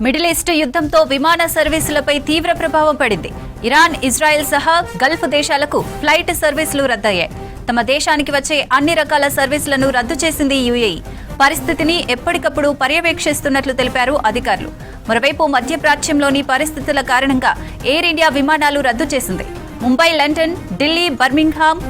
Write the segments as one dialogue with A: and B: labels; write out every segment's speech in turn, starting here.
A: Middle east యుద్ధంతో విమాన సర్వీసులపై తీవ్ర ప్రభావం పడింది. ఇరాన్, ఇజ్రాయెల్ సహా గల్ఫ్ దేశాలకు ఫ్లైట్ సర్వీసులు రద్దయ్యాయి. తమ దేశానికి వచ్చే అన్ని రకాల సర్వీసులను రద్దు చేసింది యుఏఈ. పరిస్థితిని ఎప్పటికప్పుడు పర్యవేక్షిస్తున్నట్లు తెలిపారు అధికారులు. మరోవైపు మధ్యప్రాచ్యంలోని పరిస్థితుల కారణంగా ఎయిర్ ఇండియా విమానాలు రద్దు చేసింది. Mumbai, London, Delhi, Birmingham,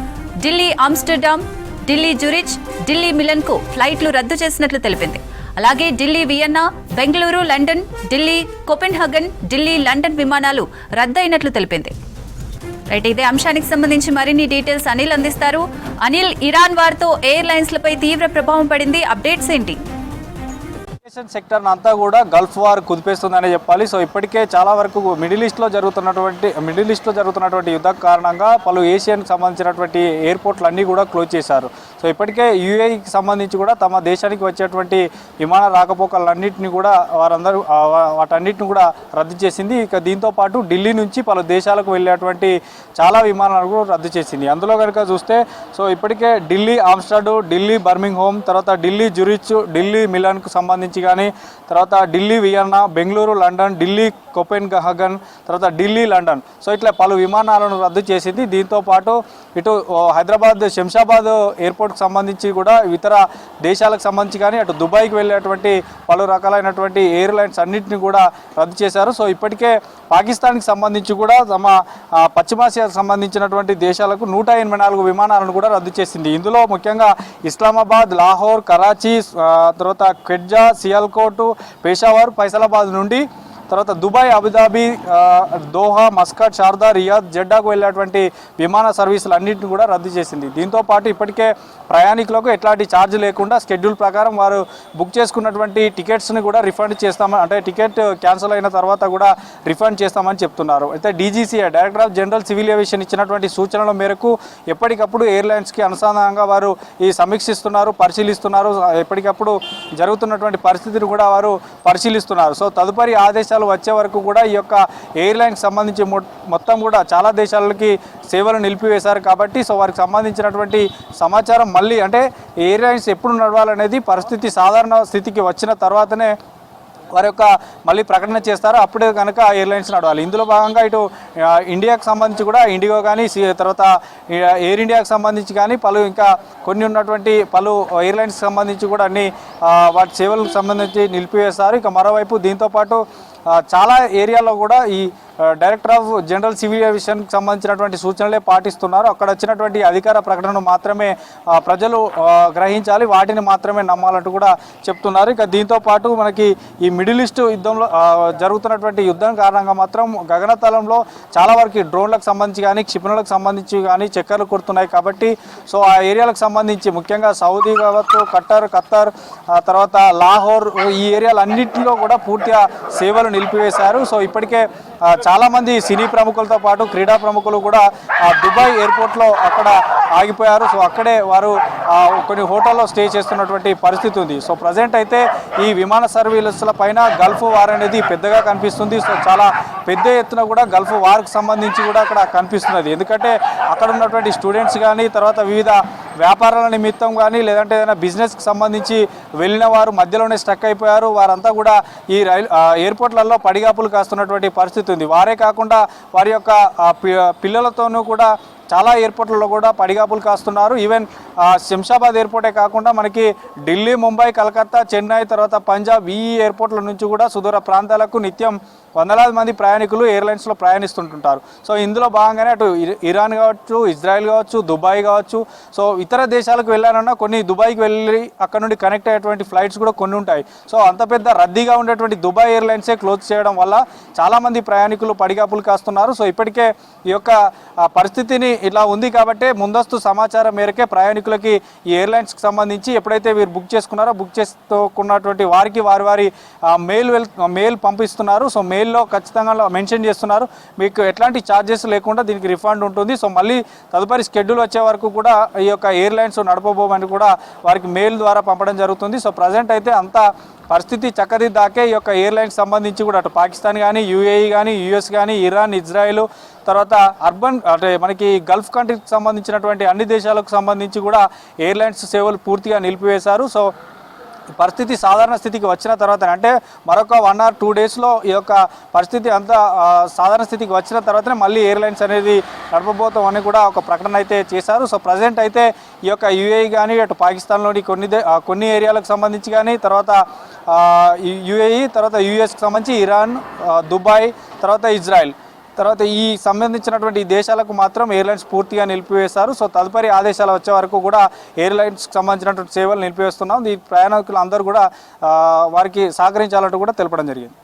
A: Delhi Amsterdam, Delhi Zurich, Delhi మిలన్కు ఫ్లైట్లు రద్దు చేసినట్లు తెలిపింది. అలాగే Delhi Vienna, Bengaluru, London, Delhi Copenhagen, Delhi London విమానాలు రద్దయినట్లు తెలిపింది. రైట్, ఇదే అంశానికి సంబంధించి మరిన్ని డీటెయిల్స్ అనిల్ అందిస్తారు. అనిల్, ఇరాన్ వార్తో ఎయిర్లైన్స్లపై తీవ్ర ప్రభావం పడింది, అప్డేట్స్ ఏంటి?
B: సెక్టర్ అంతా కూడా గల్ఫ్ వార్ కుదిపేస్తుందని చెప్పాలి. సో ఇప్పటికే చాలా వరకు మిడిల్ ఈస్ట్లో జరుగుతున్నటువంటి యుద్ధం కారణంగా పలు ఏషియన్కి సంబంధించినటువంటి ఎయిర్పోర్ట్లు అన్నీ కూడా క్లోజ్ చేశారు. సో ఇప్పటికే యూఏఈకి సంబంధించి కూడా తమ దేశానికి వచ్చేటువంటి విమాన రాకపోకలన్నింటినీ కూడా వాటన్నిటిని కూడా రద్దు చేసింది. ఇక దీంతో పాటు ఢిల్లీ నుంచి పలు దేశాలకు వెళ్ళేటువంటి చాలా విమానాలు కూడా రద్దు చేసింది. అందులో కనుక చూస్తే సో ఇప్పటికే ఢిల్లీ ఆమ్స్టర్డామ్, ఢిల్లీ బర్మింగ్హామ్, తర్వాత ఢిల్లీ జూరిచ్, ఢిల్లీ మిలాన్కు సంబంధించి కానీ తర్వాత Delhi Vienna, Bengaluru, London, Delhi Copenhagen, తర్వాత ఢిల్లీ లండన్, సో ఇట్లా పలు విమానాలను రద్దు చేసింది. దీంతో పాటు ఇటు హైదరాబాద్ శంషాబాద్ ఎయిర్పోర్ట్కి సంబంధించి కూడా ఇతర దేశాలకు సంబంధించి కానీ అటు దుబాయ్కి వెళ్ళేటువంటి పలు రకాలైనటువంటి ఎయిర్లైన్స్ అన్నింటినీ కూడా రద్దు చేశారు. సో ఇప్పటికే పాకిస్తాన్కి సంబంధించి కూడా తమ పశ్చిమాసియాకు సంబంధించినటువంటి దేశాలకు 184 విమానాలను కూడా రద్దు చేసింది. ఇందులో ముఖ్యంగా ఇస్లామాబాద్, లాహోర్, కరాచీ, తర్వాత ఖెడ్జా, సియాల్కోట్, పెషావర్, ఫైసలాబాద్ నుండి తర్వాత Dubai, Abu Dhabi, Doha, Muscat, Sharjah, Riyadh, జెడ్డాకు వెళ్ళేటువంటి విమాన సర్వీసులు అన్నింటిని కూడా రద్దు చేసింది. దీంతోపాటు ఇప్పటికే ప్రయాణికులకు ఎట్లాంటి ఛార్జ్ లేకుండా షెడ్యూల్ ప్రకారం వారు బుక్ చేసుకున్నటువంటి టికెట్స్ని కూడా రిఫండ్ చేస్తామని, అంటే టికెట్ క్యాన్సిల్ అయిన తర్వాత కూడా రిఫండ్ చేస్తామని చెప్తున్నారు. అయితే DGCA, director of general civil aviation ఇచ్చినటువంటి సూచనల మేరకు ఎప్పటికప్పుడు ఎయిర్లైన్స్కి అనుసంధానంగా వారు ఈ సమీక్షిస్తున్నారు, పరిశీలిస్తున్నారు. ఎప్పటికప్పుడు జరుగుతున్నటువంటి పరిస్థితిని కూడా వారు పరిశీలిస్తున్నారు. సో తదుపరి ఆదేశాలు వచ్చే వరకు కూడా ఈ యొక్క ఎయిర్లైన్కి సంబంధించి మొత్తం కూడా చాలా దేశాలకి సేవలు నిలిపివేశారు. కాబట్టి సో వారికి సంబంధించినటువంటి సమాచారం మళ్ళీ అంటే ఎయిర్లైన్స్ ఎప్పుడు నడవాలనేది పరిస్థితి సాధారణ స్థితికి వచ్చిన తర్వాతనే వారి యొక్క మళ్ళీ ప్రకటన చేస్తారు. అప్పుడే కనుక ఎయిర్లైన్స్ నడవాలి. ఇందులో భాగంగా ఇటు ఇండియాకు సంబంధించి కూడా ఇండిగో కానీ, తర్వాత ఎయిర్ ఇండియాకు సంబంధించి కానీ ఇంకా కొన్ని ఉన్నటువంటి పలు ఎయిర్లైన్స్కి సంబంధించి కూడా అన్ని వాటి సేవలకు సంబంధించి నిలిపివేస్తారు. ఇక మరోవైపు దీంతోపాటు చాలా ఏరియాలో కూడా ఈ డైరెక్టర్ ఆఫ్ జనరల్ సివిల్ ఏవియేషన్కి సంబంధించినటువంటి సూచనలే పాటిస్తున్నారు. అక్కడ వచ్చినటువంటి అధికార ప్రకటనను మాత్రమే ప్రజలు గ్రహించాలి, వాటిని మాత్రమే నమ్మాలంటూ కూడా చెప్తున్నారు. ఇక దీంతోపాటు మనకి ఈ మిడిల్ ఈస్ట్ యుద్ధంలో జరుగుతున్నటువంటి యుద్ధం కారణంగా మాత్రం గగనతలంలో చాలా వరకు డ్రోన్లకు సంబంధించి కానీ, క్షిపణులకు సంబంధించి కానీ చక్కర్లు కొడుతున్నాయి. కాబట్టి సో ఆ ఏరియాలకు సంబంధించి ముఖ్యంగా సౌదీ కావచ్చు, ఖత్తర్, తర్వాత లాహోర్, ఈ ఏరియాలన్నింటిలో కూడా పూర్తిగా సేవలు నిలిపివేశారు. సో ఇప్పటికే చాలామంది సినీ ప్రముఖులతో పాటు క్రీడా ప్రముఖులు కూడా దుబాయ్ ఎయిర్పోర్ట్లో అక్కడ ఆగిపోయారు. సో అక్కడే వారు కొన్ని హోటల్లో స్టే చేస్తున్నటువంటి పరిస్థితి ఉంది. సో ప్రజెంట్ అయితే ఈ విమాన సర్వీసుల పైన గల్ఫ్ వార్ అనేది పెద్దగా కనిపిస్తుంది. సో చాలా పెద్ద ఎత్తున కూడా గల్ఫ్ వార్కి సంబంధించి కూడా అక్కడ కనిపిస్తున్నది. ఎందుకంటే అక్కడ ఉన్నటువంటి స్టూడెంట్స్ కానీ, తర్వాత వివిధ వ్యాపారాల నిమిత్తం కానీ, లేదంటే ఏదైనా బిజినెస్కి సంబంధించి వెళ్ళిన వారు మధ్యలోనే స్టక్ అయిపోయారు. వారంతా కూడా ఈ ఎయిర్పోర్ట్లలో పడిగాపులు కాస్తున్నటువంటి పరిస్థితి ఉంది. వారే కాకుండా వారి యొక్క పిల్లలతోనూ కూడా చాలా ఎయిర్పోర్ట్లలో కూడా పడిగాపులు కాస్తున్నారు. ఈవెన్ శంషాబాద్ ఎయిర్పోర్టే కాకుండా మనకి ఢిల్లీ, ముంబై, కలకత్తా, చెన్నై, తర్వాత పంజాబ్, ఈ ఎయిర్పోర్ట్ల నుంచి కూడా సుదూర ప్రాంతాలకు నిత్యం వందలాది మంది ప్రయాణికులు ఎయిర్లైన్స్లో ప్రయాణిస్తుంటుంటారు. సో ఇందులో భాగంగానే అటు ఇరాన్ కావచ్చు, ఇజ్రాయెల్ కావచ్చు, దుబాయ్ కావచ్చు, సో ఇతర దేశాలకు వెళ్ళాలన్నా కొన్ని దుబాయ్కి వెళ్ళి అక్కడ నుండి కనెక్ట్ అయ్యేటువంటి ఫ్లైట్స్ కూడా కొన్ని ఉంటాయి. సో అంత పెద్ద రద్దీగా ఉండేటువంటి దుబాయ్ ఎయిర్లైన్సే క్లోజ్ చేయడం వల్ల చాలామంది ప్రయాణికులు పడిగాపులు కాస్తున్నారు. సో ఇప్పటికే ఈ యొక్క పరిస్థితిని ఇలా ఉంది కాబట్టి ముందస్తు సమాచారం మేరకే ప్రయాణికులకి ఈ ఎయిర్లైన్స్కి సంబంధించి ఎప్పుడైతే వీరు బుక్ చేసుకున్నారో బుక్ చేసుకున్నటువంటి వారికి వారి మెయిల్ పంపిస్తున్నారు. సో మెయిల్లో ఖచ్చితంగా మెన్షన్ చేస్తున్నారు మీకు ఎట్లాంటి ఛార్జెస్ లేకుండా దీనికి రిఫండ్ ఉంటుంది. సో మళ్ళీ తదుపరి షెడ్యూల్ వచ్చే వరకు కూడా ఈ యొక్క ఎయిర్లైన్స్ నడపబోమని కూడా వారికి మెయిల్ ద్వారా పంపడం జరుగుతుంది. సో ప్రజెంట్ అయితే అంతా పరిస్థితి చక్కదిద్దాకే ఈ యొక్క ఎయిర్లైన్స్ సంబంధించి కూడా అటు పాకిస్తాన్ కానీ, యూఏఈ కానీ, యుఎస్ కానీ, ఇరాన్, ఇజ్రాయెల్, తర్వాత అర్బన్ అంటే మనకి గల్ఫ్ కంట్రీకి సంబంధించినటువంటి అన్ని దేశాలకు సంబంధించి కూడా ఎయిర్లైన్స్ సేవలు పూర్తిగా నిలిపివేశారు. సో పరిస్థితి సాధారణ స్థితికి వచ్చిన తర్వాత అంటే మరొక 1 or 2 డేస్లో ఈ యొక్క పరిస్థితి అంతా సాధారణ స్థితికి వచ్చిన తర్వాతనే మళ్ళీ ఎయిర్లైన్స్ అనేది నడపబోతామని కూడా ఒక ప్రకటన అయితే చేశారు. సో ప్రజెంట్ అయితే ఈ యొక్క యూఏఈ కానీ అటు పాకిస్తాన్లోని కొన్ని ఏరియాలకు సంబంధించి కానీ తర్వాత యూఏఈ తర్వాత యూఎస్కి సంబంధించి ఇరాన్, దుబాయ్, తర్వాత ఇజ్రాయెల్, తర్వాత ఈ సంబంధించినటువంటి దేశాలకు మాత్రం ఎయిర్లైన్స్ పూర్తిగా నిలిపివేశారు. సో తదుపరి ఆదేశాలు వచ్చే వరకు కూడా ఎయిర్లైన్స్కి సంబంధించినటువంటి సేవలు నిలిపివేస్తున్నాం. ఈ ప్రయాణికులు అందరూ కూడా వారికి సహకరించాలంటూ కూడా తెలపడం జరిగింది.